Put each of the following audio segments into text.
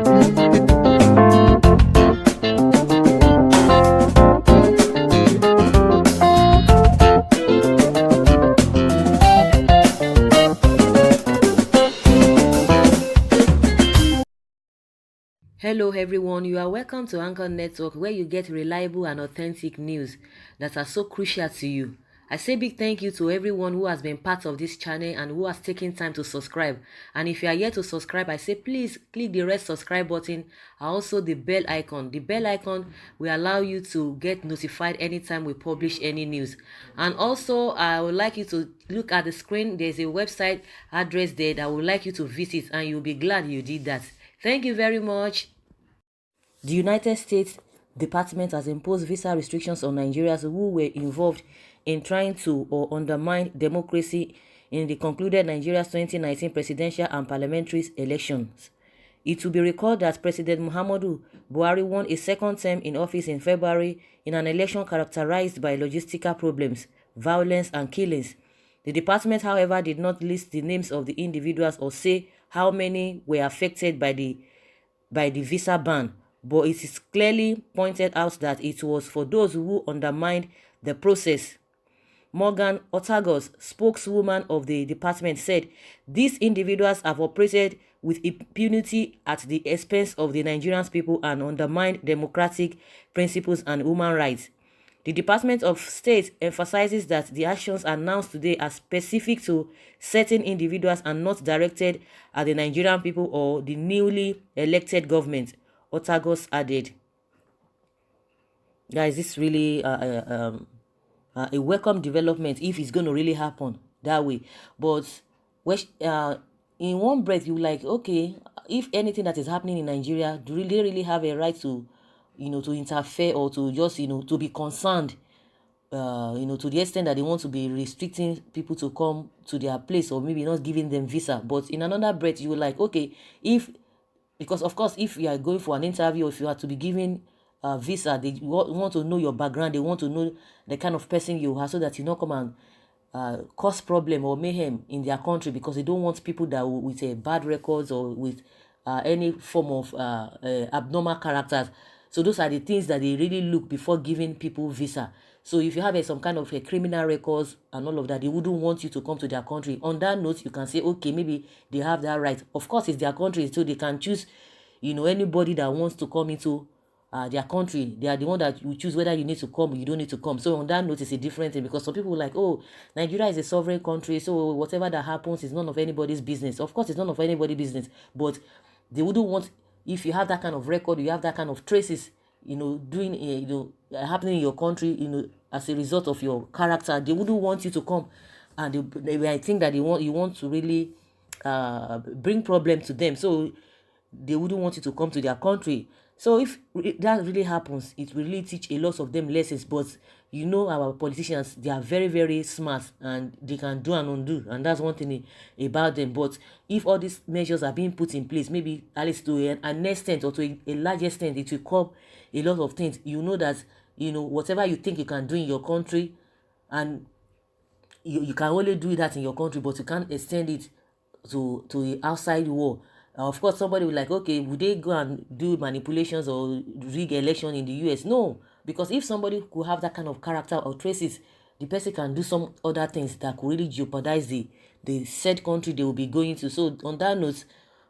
Hello everyone, you are welcome to Anchor Network where you get reliable and authentic news that are so crucial to you. I say big thank you to everyone who has been part of this channel and who has taken time to subscribe. And if you are yet to subscribe, I say please click the red subscribe button and also the bell icon. The bell icon will allow you to get notified anytime we publish any news. And also, I would like you to look at the screen. There's a website address there that I would like you to visit and you'll be glad you did that. Thank you very much. The United States Department has imposed visa restrictions on Nigerians who were involved in trying to or undermine democracy in the concluded Nigeria's 2019 presidential and parliamentary elections. It will be recalled that President Muhammadu Buhari won a second term in office in February in an election characterized by logistical problems, violence, and killings. The department, however, did not list the names of the individuals or say how many were affected by the visa ban, but it is clearly pointed out that it was for those who undermined the process. Morgan Otagos, spokeswoman of the department, said these individuals have operated with impunity at the expense of the Nigerian people and undermined democratic principles and human rights. The Department of State emphasizes that the actions announced today are specific to certain individuals and not directed at the Nigerian people or the newly elected government, Otagos added. Guys, this really a welcome development if it's going to really happen that way. But in one breath, you like, okay, if anything that is happening in Nigeria, do they really have a right to, to interfere or to just, to be concerned, to the extent that they want to be restricting people to come to their place or maybe not giving them visa. But in another breath, you like, okay, because of course, if you are going for an interview or if you are to be given a visa, they want to know your background, they want to know the kind of person you are so that you not come and cause problem or mayhem in their country, because they don't want people that with bad records or with any form of abnormal characters. So those are the things that they really look before giving people visa. So if you have some kind of criminal records and all of that, they wouldn't want you to come to their country. On that note, you can say, okay, maybe they have that right. Of course, it's their country, so they can choose, anybody that wants to come into their country. They are the one that will choose whether you need to come or you don't need to come. So on that note, it's a different thing, because some people are like, oh, Nigeria is a sovereign country, so whatever that happens is none of anybody's business. Of course, it's none of anybody's business, but they wouldn't want, if you have that kind of record, you have that kind of traces, doing, happening in your country, as a result of your character, they wouldn't want you to come, and I think that you want to really bring problem to them, so they wouldn't want you to come to their country. So if that really happens, it will really teach a lot of them lessons. But our politicians, they are very, very smart and they can do and undo, and that's one thing about them. But if all these measures are being put in place, maybe at least to an extent or to a large extent, it will curb a lot of things. That whatever you think you can do in your country, and you can only do that in your country, but you can't extend it to the outside world. Of course, somebody will like, okay, would they go and do manipulations or rig election in the US? No, because if somebody could have that kind of character or traces, the person can do some other things that could really jeopardize the said country they will be going to. So on that note,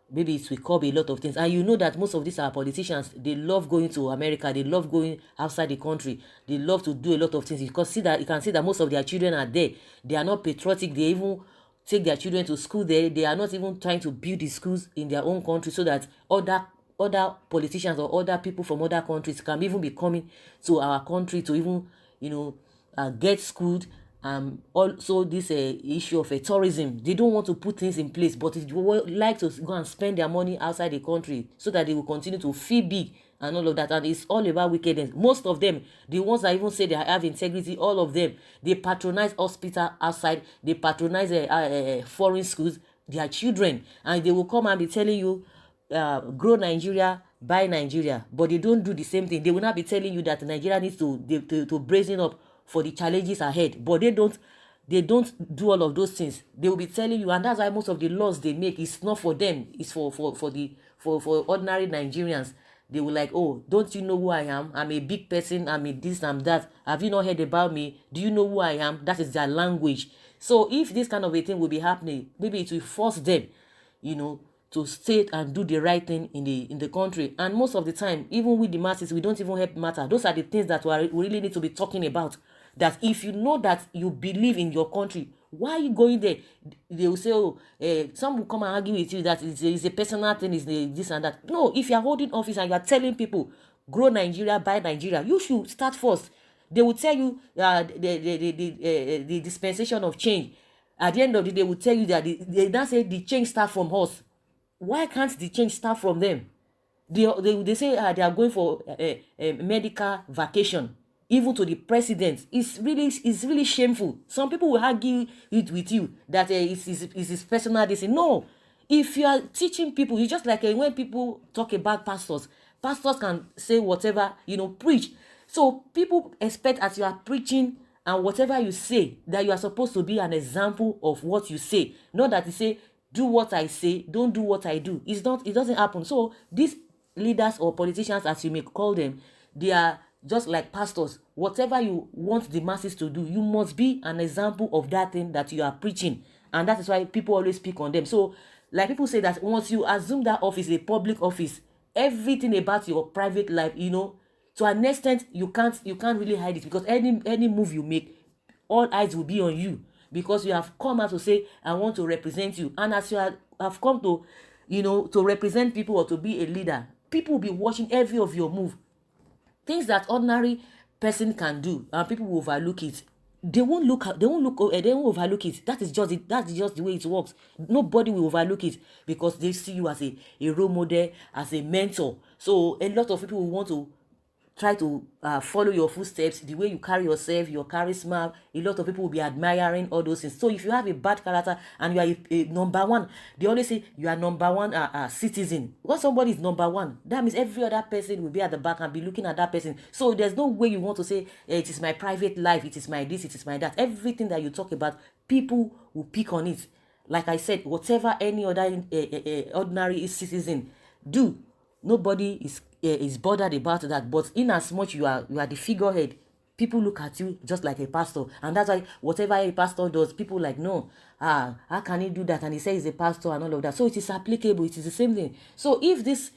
maybe it will curb a lot of things. And that most of these are politicians, they love going to America, they love going outside the country, they love to do a lot of things, because you can see that most of their children are there. They are not patriotic. They even take their children to school there. They are not even trying to build the schools in their own country so that other politicians or other people from other countries can even be coming to our country to even get schooled. Also this issue of tourism, they don't want to put things in place, but they would like to go and spend their money outside the country so that they will continue to feel big and all of that. And it's all about wickedness. Most of them, the ones that even say they have integrity, all of them, they patronize hospital outside, they patronize foreign schools, their children, and they will come and be telling you, grow Nigeria, buy Nigeria, but they don't do the same thing. They will not be telling you that Nigeria needs to brazen up for the challenges ahead, but they don't do all of those things. They will be telling you, and that's why most of the laws they make is not for them, it's for for ordinary Nigerians, they will like, oh, don't you know who I am? I'm a big person, I'm a this, I'm that. Have you not heard about me? Do you know who I am? That is their language. So if this kind of a thing will be happening, maybe it will force them, to stay and do the right thing in the country. And most of the time, even with the masses, we don't even help matter. Those are the things that we really need to be talking about. That if you know that you believe in your country, why are you going there? They will say, oh, some will come and argue with you that it's a personal thing, it's this and that. No, if you are holding office and you are telling people, grow Nigeria, buy Nigeria, you should start first. They will tell you the dispensation of change. At the end of the day, they will tell you that they now say the change start from us. Why can't the change start from them? They say they are going for a medical vacation, even to the president. It's really shameful. Some people will argue it with you that it's his personal decision. No, if you are teaching people, it's just like when people talk about pastors can say whatever, preach. So people expect as you are preaching and whatever you say that you are supposed to be an example of what you say, not that you say do what I say, don't do what I do. It's not, it doesn't happen. So these leaders or politicians, as you may call them, they are just like pastors. Whatever you want the masses to do, you must be an example of that thing that you are preaching. And that is why people always speak on them. So like people say that once you assume that office is a public office, everything about your private life, to an extent, you can't really hide it, because any move you make, all eyes will be on you, because you have come out to say, I want to represent you. And as you have come to, to represent people or to be a leader, people will be watching every of your move. Things that ordinary person can do and people will overlook it. They won't overlook it. That's just the way it works. Nobody will overlook it, because they see you as a role model, as a mentor. So a lot of people will want to try to follow your footsteps, the way you carry yourself, your charisma. A lot of people will be admiring all those things. So if you have a bad character and you are a number one, they always say you are number one citizen. When somebody is number one, that means every other person will be at the back and be looking at that person. So there's no way you want to say, it is my private life, it is my this, it is my that. Everything that you talk about, people will pick on it. Like I said, whatever any other ordinary citizen do, nobody is bothered about that. But in as much you are the figurehead, people look at you just like a pastor. And that's why whatever a pastor does, people like, no, how can he do that? And he says he's a pastor and all of that. So it is applicable, it is the same thing. So if this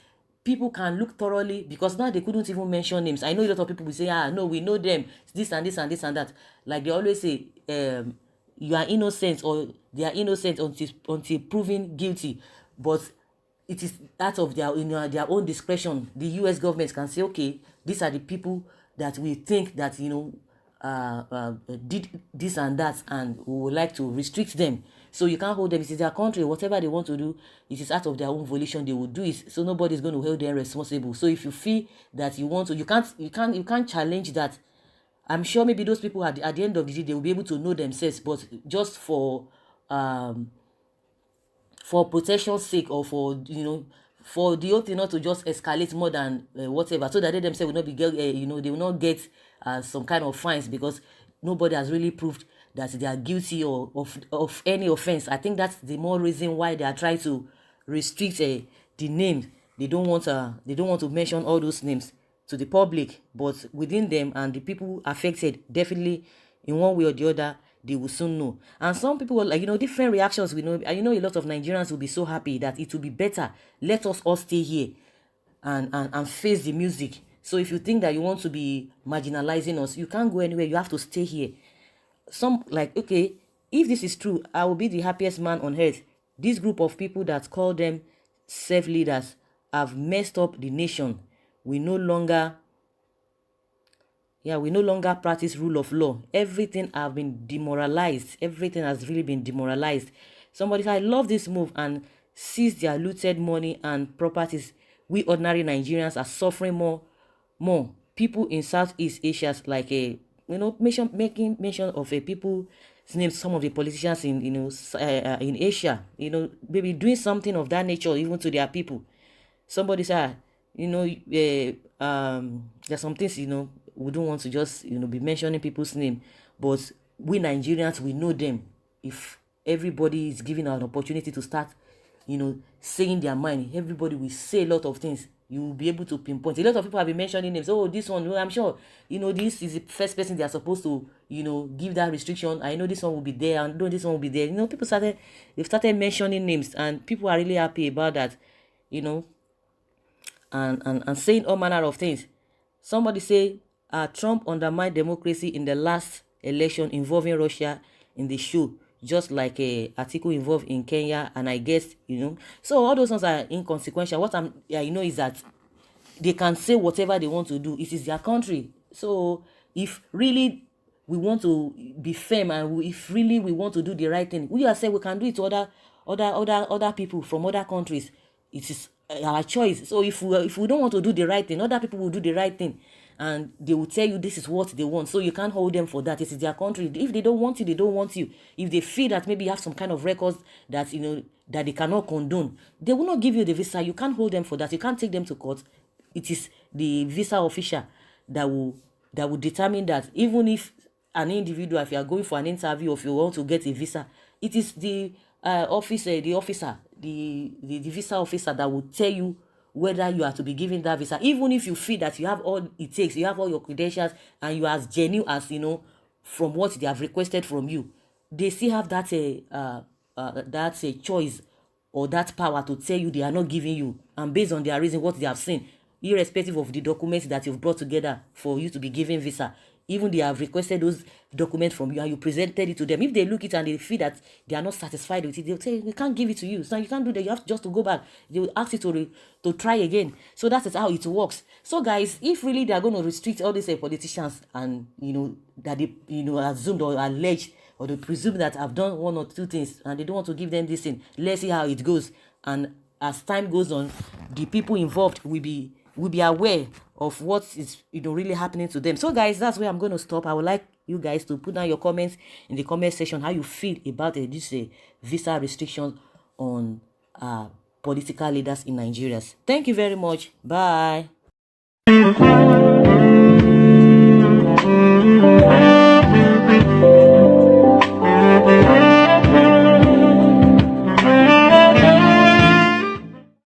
people can look thoroughly, because now they couldn't even mention names. I know a lot of people will say, no, we know them, this and this and this and that. Like they always say, you are innocent, or they are innocent until proven guilty. But it is out of their own discretion. The US government can say, okay, these are the people that we think that did this and that, and we would like to restrict them. So you can't hold them. It is their country. Whatever they want to do, it is out of their own volition. They will do it. So nobody is going to hold them responsible. So if you feel that you want to, you can't challenge that. I'm sure maybe those people at the end of the day, they will be able to know themselves. But just for protection's sake, or for the whole thing not to just escalate more than whatever, so that they themselves will not be they will not get some kind of fines, because nobody has really proved that they are guilty of any offense. I think that's the more reason why they are trying to restrict the names. They don't want to mention all those names to the public, but within them and the people affected, definitely in one way or the other, they will soon know. And some people will, like, different reactions. We know, and a lot of Nigerians will be so happy that it will be better. Let us all stay here and face the music. So if you think that you want to be marginalizing us, you can't go anywhere. You have to stay here. Some like, okay, if this is true, I will be the happiest man on earth. This group of people that call them self-leaders have messed up the nation. We no longer practice rule of law. Everything have been demoralized. Everything has really been demoralized. Somebody said, I love this move, and seize their looted money and properties. We ordinary Nigerians are suffering more. People in Southeast Asia, like making mention of people's names, some of the politicians in Asia, maybe doing something of that nature even to their people. Somebody said, there's some things, we don't want to just, be mentioning people's name, but we Nigerians, we know them. If everybody is given an opportunity to start saying their mind. Everybody will say a lot of things. You will be able to pinpoint. A lot of people have been mentioning names. Oh, this one, I'm sure, this is the first person they are supposed to, give that restriction. I know this one will be there, and know this one will be there. They've started mentioning names, and people are really happy about that, and saying all manner of things. Somebody say, Trump undermined democracy in the last election involving Russia in the show, just like a article involved in Kenya, and I guess, So all those ones are inconsequential. What is that they can say whatever they want to do. It is their country. So if really we want to be firm, and if really we want to do the right thing, we are saying we can do it to other people from other countries. It is our choice. So if we don't want to do the right thing, other people will do the right thing, and they will tell you this is what they want. So you can't hold them for that. It is their country. If they don't want you, they don't want you. If they feel that maybe you have some kind of records that that they cannot condone, they will not give you the visa. You can't hold them for that. You can't take them to court. It is the visa official that will determine that. Even if an individual, if you are going for an interview, or if you want to get a visa, it is the visa officer that will tell you whether you are to be given that visa. Even if you feel that you have all it takes, you have all your credentials, and you are as genuine as from what they have requested from you, they still have that choice or that power to tell you they are not giving you, and based on their reason, what they have seen, irrespective of the documents that you've brought together for you to be given visa. Even they have requested those documents from you, and you presented it to them. If they look it and they feel that they are not satisfied with it, they'll say, we can't give it to you. So you can't do that. You have just to go back. They will ask you to try again. So that is how it works. So guys, if really they are going to restrict all these politicians, and that they assumed or alleged, or they presume that I've done one or two things, and they don't want to give them this thing, let's see how it goes. And as time goes on, the people involved will be aware of what is really happening to them. So guys, that's where I'm going to stop. I would like you guys to put down your comments in the comment section, how you feel about this visa restriction on political leaders in Nigeria. Thank you very much. Bye.